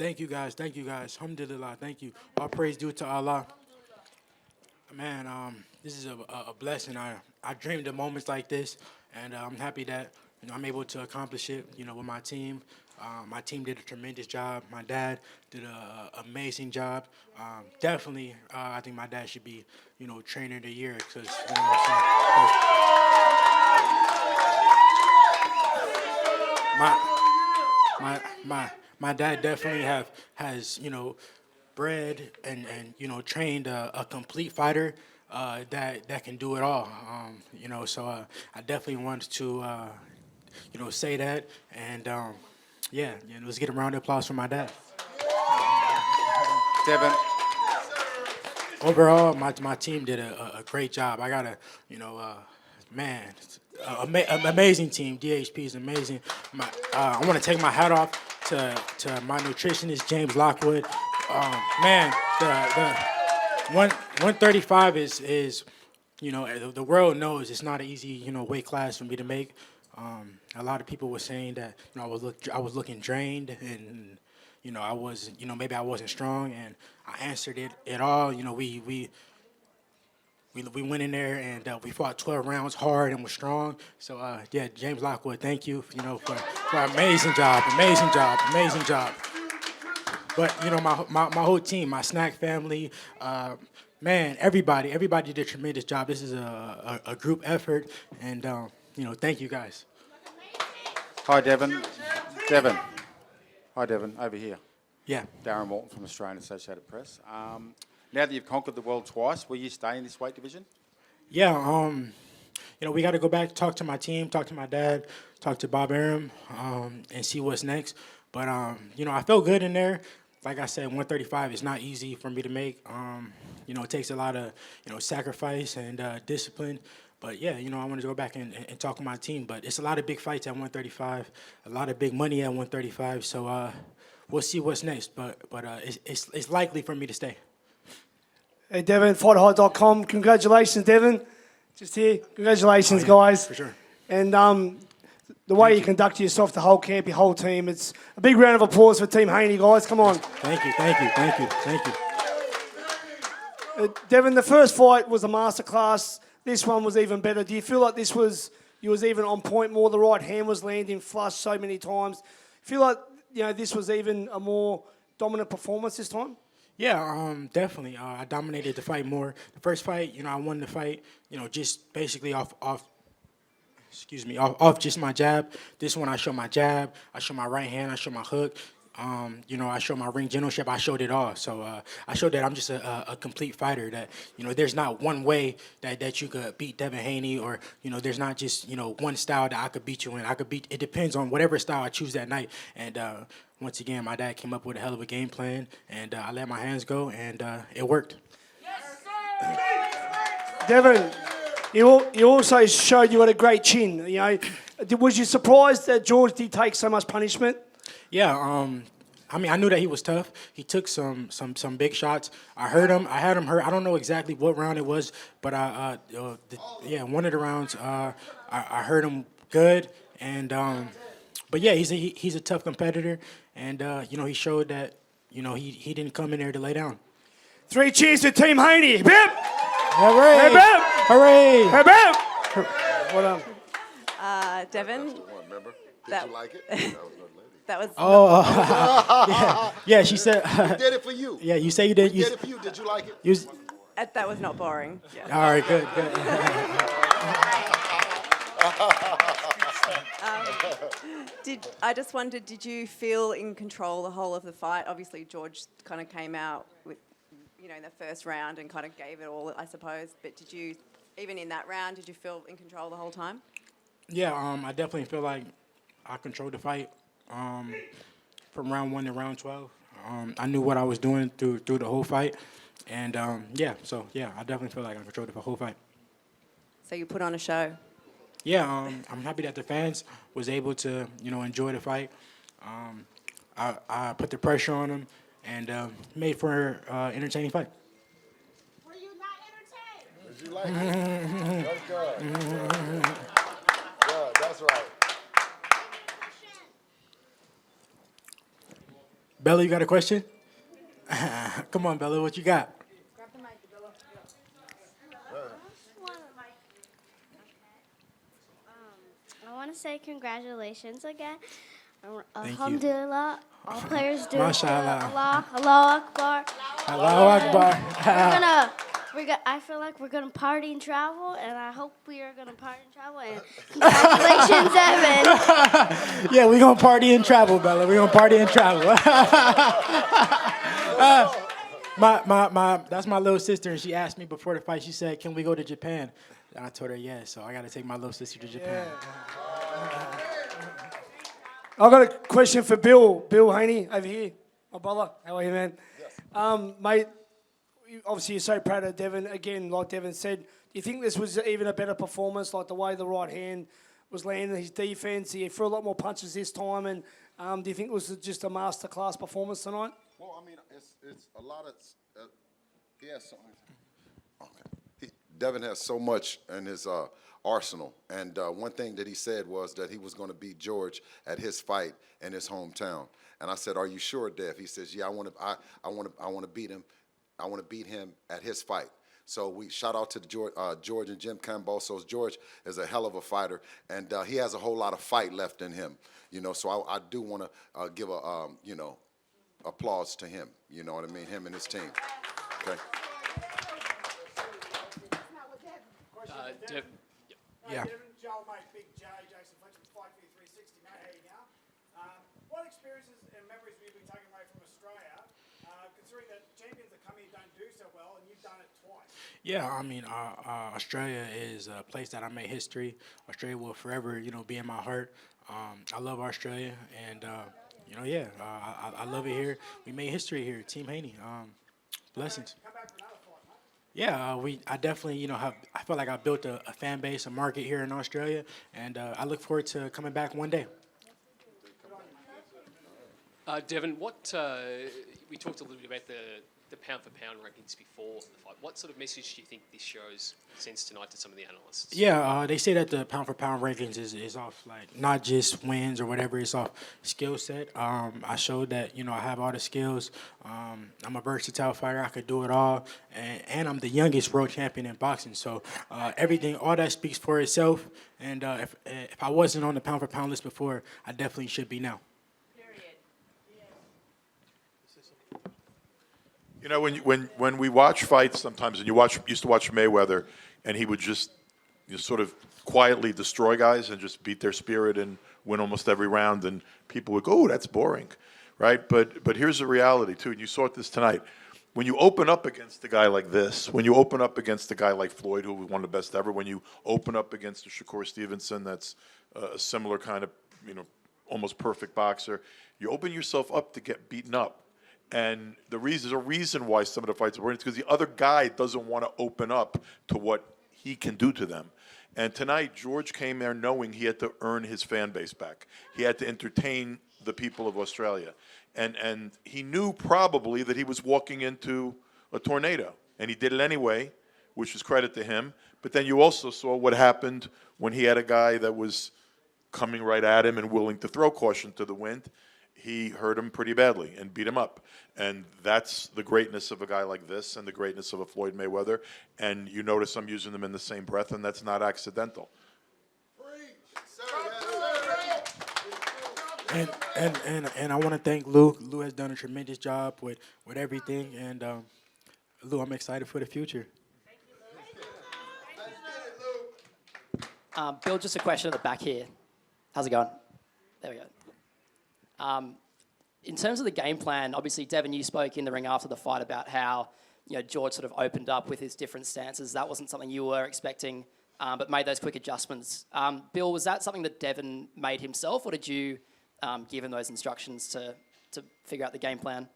Thank you guys. Thank you guys. Alhamdulillah. Thank you. All praise due to Allah. Man, this is a blessing. I dreamed of moments like this, and I'm happy that I'm able to accomplish it. With my team. My team did a tremendous job. My dad did an amazing job. Definitely, I think my dad should be trainer of the year because my my dad definitely has bred and trained a complete fighter that can do it all. So I definitely wanted to say that and yeah, let's get a round of applause for my dad. Devin, Overall, my team did a great job. I got man, amazing team. DHP is amazing. I want to take my hat off to my nutritionist James Lockwood. Man, the 135 is the world knows it's not an easy weight class for me to make. A lot of people were saying that I was looking drained and I was maybe I wasn't strong and I answered it all. We went in there and we fought 12 rounds hard and was strong. So yeah, James Lockwood, thank you, for an amazing job. But my whole team, my snack family, man, everybody did a tremendous job. This is a group effort, and thank you guys. hi Devin. Devin. Hi Devin, over here. Yeah. Darren Morton from Australian Associated Press. Now that you've conquered the world twice, will you stay in this weight division? Yeah, we got to go back, talk to my team, talk to my dad, talk to Bob Arum, and see what's next. But I felt good in there. Like I said, 135 is not easy for me to make. It takes a lot of sacrifice and discipline. But yeah, I want to go back and talk with my team. But it's a lot of big fights at 135, a lot of big money at 135. So we'll see what's next. But it's likely for me to stay. Hey, Devin, fighthigh.com. Congratulations, Devin. Just here. Congratulations, Oh, yeah, guys. for sure. And the way you conduct yourself, the whole camp, your whole team, it's a big round of applause for Team Haney, guys. Come on. Thank you. Devin, the first fight was a masterclass. This one was even better. Do you feel like you was even on point more? The right hand was landing flush so many times. Feel like, this was even a more dominant performance this time? Yeah, definitely. I dominated the fight more. The first fight, I won the fight, just basically off just my jab. This one, I show my jab, I show my right hand, I show my hook. I show my ring generalship. I showed it all. So I showed that I'm just a complete fighter. That there's not one way that you could beat Devin Haney, or there's not just one style that I could beat you in. It depends on whatever style I choose that night. And once again, my dad came up with a hell of a game plan, and I let my hands go, and it worked. Devin, you also showed you had a great chin. Was you surprised that George did take so much punishment? Yeah, I knew that he was tough. He took some big shots. I heard him. I had him hurt. I don't know exactly what round it was, but one of the rounds, I heard him good. And but yeah, he's a tough competitor, and he showed that he didn't come in there to lay down. 3 cheers to Team Haney. Hip! Hooray! Hip, hip! Hooray! Hip, hip! Well done. Devin, Remember? Did That- you like it? That was another lady. that was Yeah, she said. We did it for you. Yeah, you say you did. We did it for you. Did you like it? that was not boring. Yeah. All right, good. I just wondered, did you feel in control the whole of the fight? Obviously, George kind of came out with, in the first round and kind of gave it all, I suppose. But did you, even in that round, did you feel in control the whole time? Yeah, I definitely feel like I controlled the fight from round 1 to round 12. I knew what I was doing through the whole fight, and I definitely feel like I controlled the whole fight. So you put on a show. Yeah, I'm happy that the fans was able to enjoy the fight. I put the pressure on them and made for an entertaining fight. Were you not entertained? Did you like it? That's good. Good, that's right. Bella, you got a question? Come on, Bella, what you got? I want to say congratulations again. you. Alhamdulillah. All players do. Mashallah. Allah, Allahu Akbar. Allahu Akbar. I feel like we're gonna party and travel, and I hope we are gonna party and travel. And congratulations, Evan. Yeah, we're going to party and travel, Bella. We're going to party and travel. That's my little sister, and she asked me before the fight, she said, can we go to Japan? And I told her, yes, so I got to take my little sister to Japan. I've got a question for Bill. Bill Haney over here. My brother. How are you, man? Mate, obviously you're so proud of Devin. Again, like Devin said, do you think this was even a better performance, like the way the right hand was landing his defense? He threw a lot more punches this time, and do you think it was just a masterclass performance tonight? Well, I mean, it's a lot of. He has so. Okay. Devin has so much in his arsenal, and one thing that he said was that he was going to beat George at his fight in his hometown. And I said, "Are you sure, Dev?" He says, "Yeah, I want to beat him. I want to beat him at his fight." So we shout out to George and Jim Cambosos. George is a hell of a fighter, and he has a whole lot of fight left in him. You know, so I do want to give a applause to him. You know what I mean? Him and his team. Okay. Dev, Yeah. Joel, mate, Big J, Jason Fletcher, Fight for 360, mate, how you going? What experiences and memories will you be taking away from Australia, considering that champions that come here don't do so well, and you've done it twice? Yeah, I mean, Australia is a place that I made history. Australia will forever, be in my heart. I love Australia, and I love it here. We made history here, Team Haney. Blessings. Come back for another fight, mate. Yeah, I definitely, I feel like I built a fan base, a market here in Australia, and I look forward to coming back one day. Devin, we talked a little bit about the pound-for-pound rankings before the fight. What sort of message do you think this shows since tonight to some of the analysts? Yeah, they say that the pound-for-pound rankings is off, like, not just wins or whatever, it's off skill set. I showed that, I have all the skills. I'm a versatile fighter. I could do it all. And I'm the youngest world champion in boxing. So all that speaks for itself. And if I wasn't on the pound-for-pound list before, I definitely should be now. You know, when we watch fights sometimes, and used to watch Mayweather, and he would just sort of quietly destroy guys and just beat their spirit and win almost every round, and people would go, "Oh, that's boring," right? But here's the reality too, and you saw this tonight. When you open up against a guy like this, when you open up against a guy like Floyd, who was one of the best ever, when you open up against a Shakur Stevenson, that's a similar kind of almost perfect boxer, you open yourself up to get beaten up. And there's a reason why some of the fights are winning. It's because the other guy doesn't want to open up to what he can do to them. And tonight, George came there knowing he had to earn his fan base back. He had to entertain the people of Australia. And he knew probably that he was walking into a tornado. And he did it anyway, which is credit to him. But then you also saw what happened when he had a guy that was coming right at him and willing to throw caution to the wind. He hurt him pretty badly and beat him up. And that's the greatness of a guy like this and the greatness of a Floyd Mayweather. And you notice I'm using them in the same breath, and that's not accidental. And I want to thank Lou. Lou has done a tremendous job with everything. And Lou, I'm excited for the future. Bill, just a question at the back here. How's it going? There we go. In terms of the game plan, obviously, Devin, you spoke in the ring after the fight about how George sort of opened up with his different stances. That wasn't something you were expecting, but made those quick adjustments. Bill, was that something that Devin made himself, or did you give him those instructions to figure out the game plan?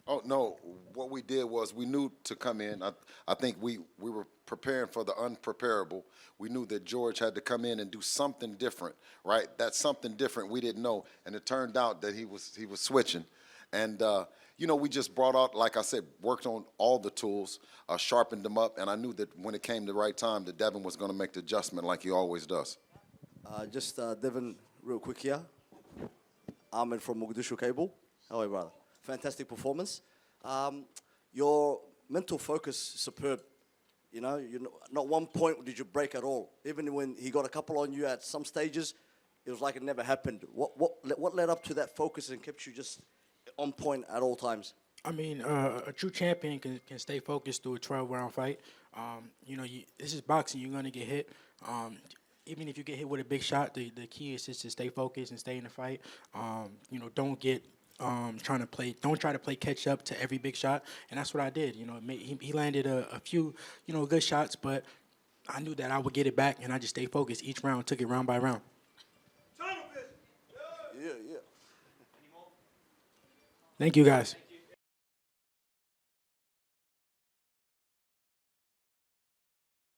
Oh, no. What we did was we knew to come in. I think we were preparing for the unpreparable. We knew that George had to come in and do something different, right? That something different we didn't know. And it turned out that he was switching. And, we just brought out, like I said, worked on all the tools, sharpened them up. And I knew that when it came the right time, that Devin was going to make the adjustment like he always does. Devin, real quick here. Ahmed from Mogadishu Cable. How are you, brother? fantastic performance. Your mental focus, superb. You know, not one point did you break at all. Even when he got a couple on you at some stages, it was like it never happened. What led up to that focus and kept you just on point at all times? I mean, a true champion can stay focused through a 12-round fight. You know, this is boxing. You're going to get hit. Even if you get hit with a big shot, the key is just to stay focused and stay in the fight. You know, don't try to play catch up to every big shot, and that's what I did. You know, he landed a few, you know, good shots, but I knew that I would get it back, and I just stayed focused each round, took it round by round. Yeah. Thank you, guys.